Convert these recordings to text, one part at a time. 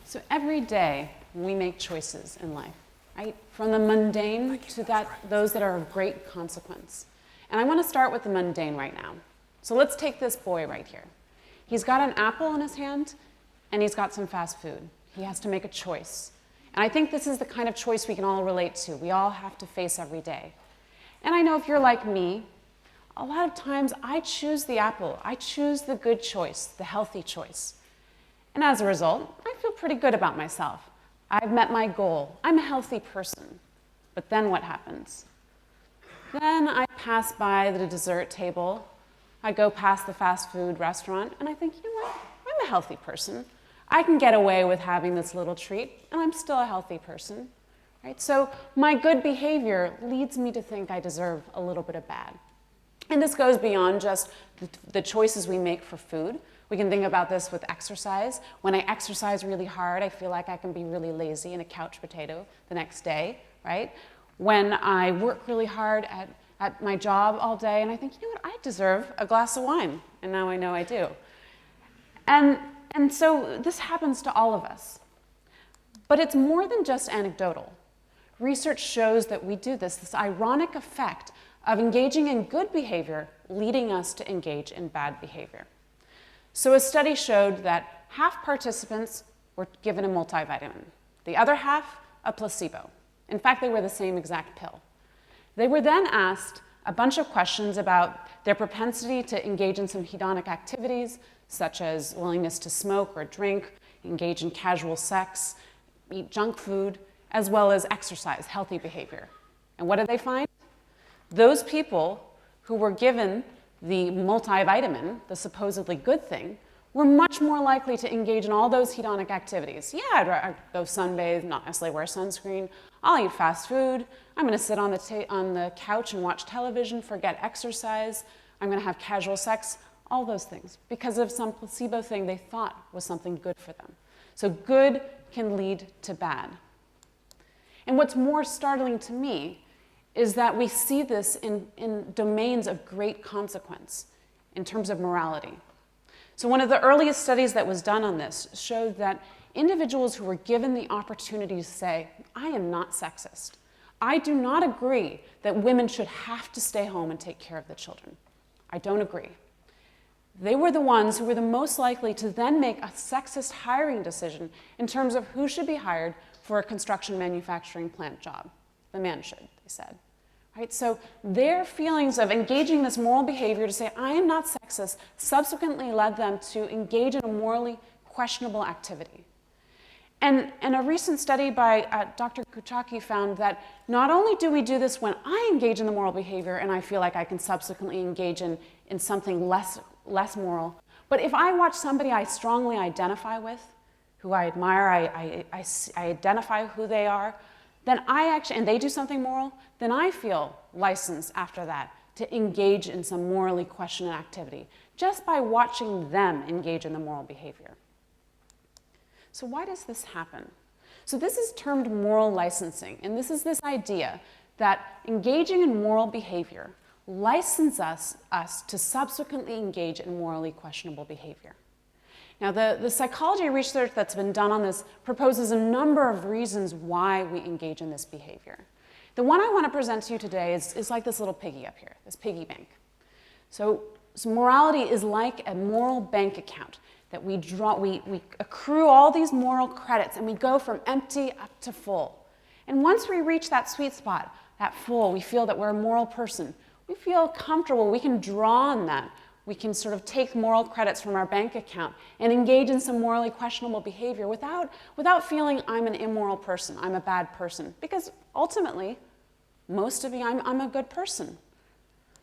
So every day we make choices in life, right? From the mundane to those that are of great consequence. And I want to start with the mundane right now. So let's take this boy right here. He's got an apple in his hand and he's got some fast food. He has to make a choice. And I think this is the kind of choice we can all relate to. We all have to face every day. And I know if you're like me, a lot of times I choose the apple. I choose the good choice, the healthy choice. And as a result, I feel pretty good about myself. I've met my goal. I'm a healthy person. But then what happens? Then I pass by the dessert table. I go past the fast food restaurant, and I think, you know what? I'm a healthy person. I can get away with having this little treat, and I'm still a healthy person. Right? So my good behavior leads me to think I deserve a little bit of bad. And this goes beyond just the choices we make for food. We can think about this with exercise. When I exercise really hard, I feel like I can be really lazy and a couch potato the next day, right? When I work really hard at my job all day, and I think, you know what, I deserve a glass of wine, and now I know I do. And so this happens to all of us. But it's more than just anecdotal. Research shows that we do this ironic effect of engaging in good behavior leading us to engage in bad behavior. So a study showed that half participants were given a multivitamin, the other half a placebo. In fact, they were the same exact pill. They were then asked a bunch of questions about their propensity to engage in some hedonic activities, such as willingness to smoke or drink, engage in casual sex, eat junk food, as well as exercise, healthy behavior. And what did they find? Those people who were given the multivitamin, the supposedly good thing, were much more likely to engage in all those hedonic activities. Yeah, I'd go sunbathe, not necessarily wear sunscreen. I'll eat fast food. I'm going to sit on the couch and watch television, forget exercise. I'm going to have casual sex, all those things, because of some placebo thing they thought was something good for them. So good can lead to bad. And what's more startling to me is that we see this in domains of great consequence in terms of morality. So one of the earliest studies that was done on this showed that individuals who were given the opportunity to say, I am not sexist. I do not agree that women should have to stay home and take care of the children. I don't agree. They were the ones who were the most likely to then make a sexist hiring decision in terms of who should be hired for a construction manufacturing plant job. The man should, they said. Right? So their feelings of engaging in this moral behavior to say, I am not sexist, subsequently led them to engage in a morally questionable activity. And a recent study by Dr. Kuchaki found that not only do we do this when I engage in the moral behavior and I feel like I can subsequently engage in something less moral, but if I watch somebody I strongly identify with, who I admire, I identify who they are, then and they do something moral, then I feel licensed after that to engage in some morally questionable activity, just by watching them engage in the moral behavior. So why does this happen? So this is termed moral licensing, and this is this idea that engaging in moral behavior licenses us to subsequently engage in morally questionable behavior. Now, the psychology research that's been done on this proposes a number of reasons why we engage in this behavior. The one I want to present to you today is like this little piggy up here, this piggy bank. So morality is like a moral bank account that we accrue all these moral credits and we go from empty up to full. And once we reach that sweet spot, that full, we feel that we're a moral person. We feel comfortable, we can draw on that. We can sort of take moral credits from our bank account and engage in some morally questionable behavior without feeling I'm an immoral person, I'm a bad person. Because ultimately, most of you, I'm a good person.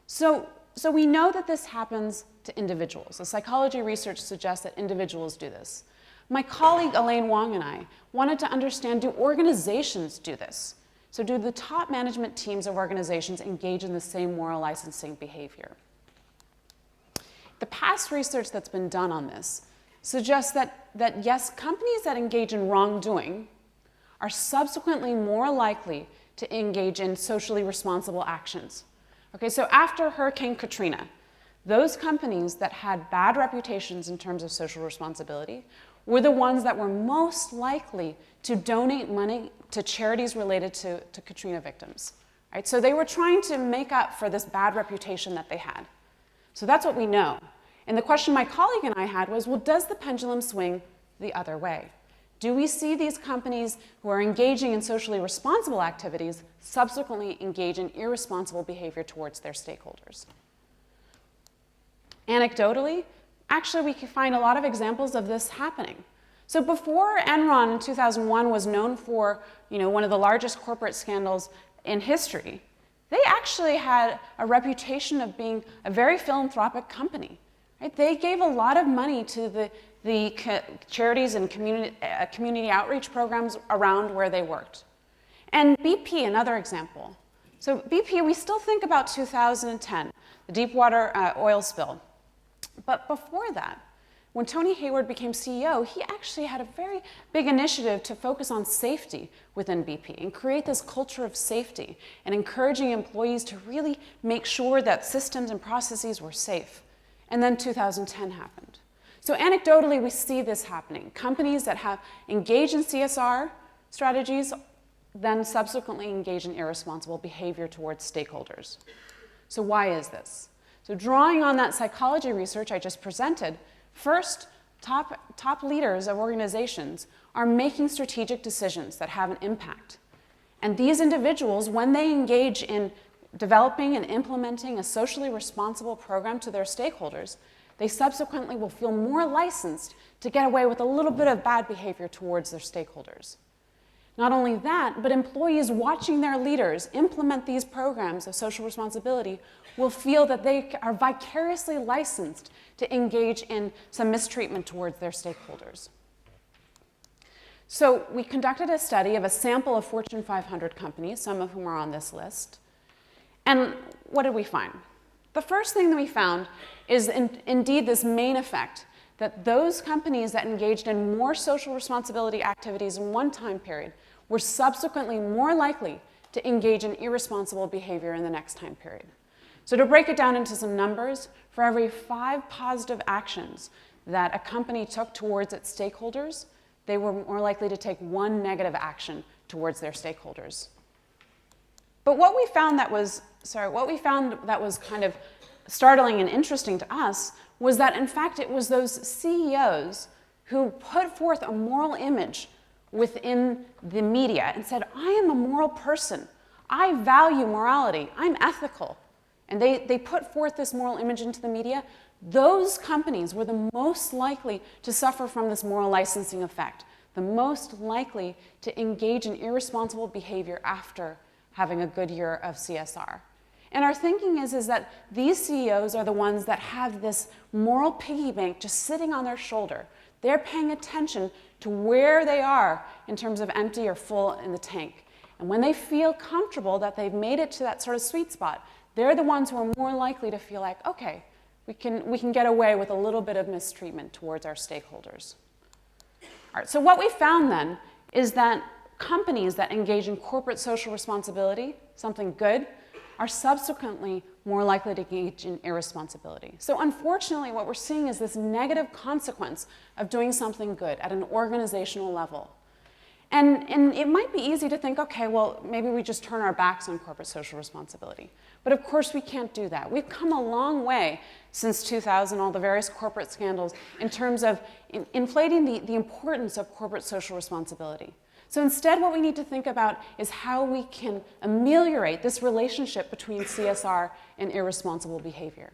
So we know that this happens to individuals. The psychology research suggests that individuals do this. My colleague Elaine Wong and I wanted to understand, do organizations do this? So do the top management teams of organizations engage in the same moral licensing behavior? The past research that's been done on this suggests that yes, companies that engage in wrongdoing are subsequently more likely to engage in socially responsible actions. Okay, so after Hurricane Katrina, those companies that had bad reputations in terms of social responsibility were the ones that were most likely to donate money to charities related to Katrina victims. Right? So they were trying to make up for this bad reputation that they had. So that's what we know. And the question my colleague and I had was, well, does the pendulum swing the other way? Do we see these companies who are engaging in socially responsible activities subsequently engage in irresponsible behavior towards their stakeholders? Anecdotally, actually we can find a lot of examples of this happening. So before Enron in 2001 was known for, one of the largest corporate scandals in history, they actually had a reputation of being a very philanthropic company. Right? They gave a lot of money to the charities and community outreach programs around where they worked. And BP, another example. So BP, we still think about 2010, the Deepwater oil spill. But before that, when Tony Hayward became CEO, he actually had a very big initiative to focus on safety within BP and create this culture of safety and encouraging employees to really make sure that systems and processes were safe. And then 2010 happened. So anecdotally, we see this happening. Companies that have engaged in CSR strategies then subsequently engage in irresponsible behavior towards stakeholders. So why is this? So drawing on that psychology research I just presented, first, top leaders of organizations are making strategic decisions that have an impact. And these individuals, when they engage in developing and implementing a socially responsible program to their stakeholders, they subsequently will feel more licensed to get away with a little bit of bad behavior towards their stakeholders. Not only that, but employees watching their leaders implement these programs of social responsibility will feel that they are vicariously licensed to engage in some mistreatment towards their stakeholders. So we conducted a study of a sample of Fortune 500 companies, some of whom are on this list. And what did we find? The first thing that we found is indeed this main effect, that those companies that engaged in more social responsibility activities in one time period were subsequently more likely to engage in irresponsible behavior in the next time period. So to break it down into some numbers, for every 5 positive actions that a company took towards its stakeholders, they were more likely to take 1 negative action towards their stakeholders. But what we found that was kind of startling and interesting to us was that, in fact, it was those CEOs who put forth a moral image within the media and said, I am a moral person. I value morality. I'm ethical. And they put forth this moral image into the media. Those companies were the most likely to suffer from this moral licensing effect, the most likely to engage in irresponsible behavior after having a good year of CSR. And our thinking is that these CEOs are the ones that have this moral piggy bank just sitting on their shoulder. They're paying attention to where they are in terms of empty or full in the tank. And when they feel comfortable that they've made it to that sort of sweet spot, they're the ones who are more likely to feel like, okay, we can get away with a little bit of mistreatment towards our stakeholders. All right, so what we found then is that companies that engage in corporate social responsibility, something good, are subsequently more likely to engage in irresponsibility. So unfortunately, what we're seeing is this negative consequence of doing something good at an organizational level. And it might be easy to think, okay, well, maybe we just turn our backs on corporate social responsibility. But of course, we can't do that. We've come a long way since 2000, all the various corporate scandals, in terms of inflating the importance of corporate social responsibility. So instead, what we need to think about is how we can ameliorate this relationship between CSR and irresponsible behavior.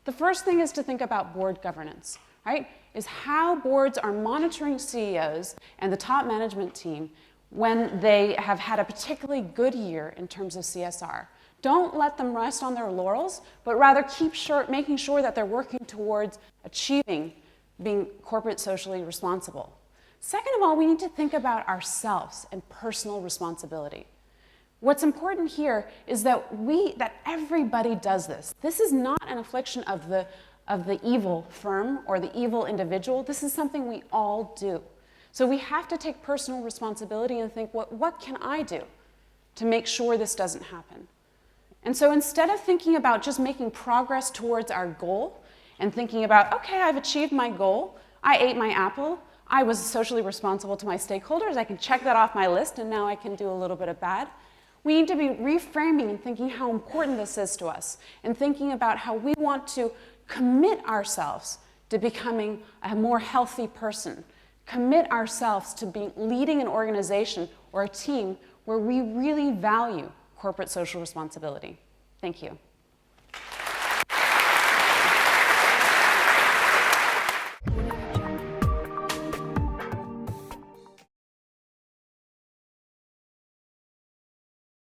The first thing is to think about board governance, right? Is how boards are monitoring CEOs and the top management team when they have had a particularly good year in terms of CSR. Don't let them rest on their laurels, but rather keep making sure that they're working towards achieving being corporate socially responsible. Second of all, we need to think about ourselves and personal responsibility. What's important here is that everybody does this. This is not an affliction of the evil firm or the evil individual. This is something we all do. So we have to take personal responsibility and think, what can I do to make sure this doesn't happen? And so instead of thinking about just making progress towards our goal and thinking about, okay, I've achieved my goal, I ate my apple, I was socially responsible to my stakeholders, I can check that off my list, and now I can do a little bit of bad. We need to be reframing and thinking how important this is to us, and thinking about how we want to commit ourselves to becoming a more healthy person, commit ourselves to leading an organization or a team where we really value corporate social responsibility. Thank you.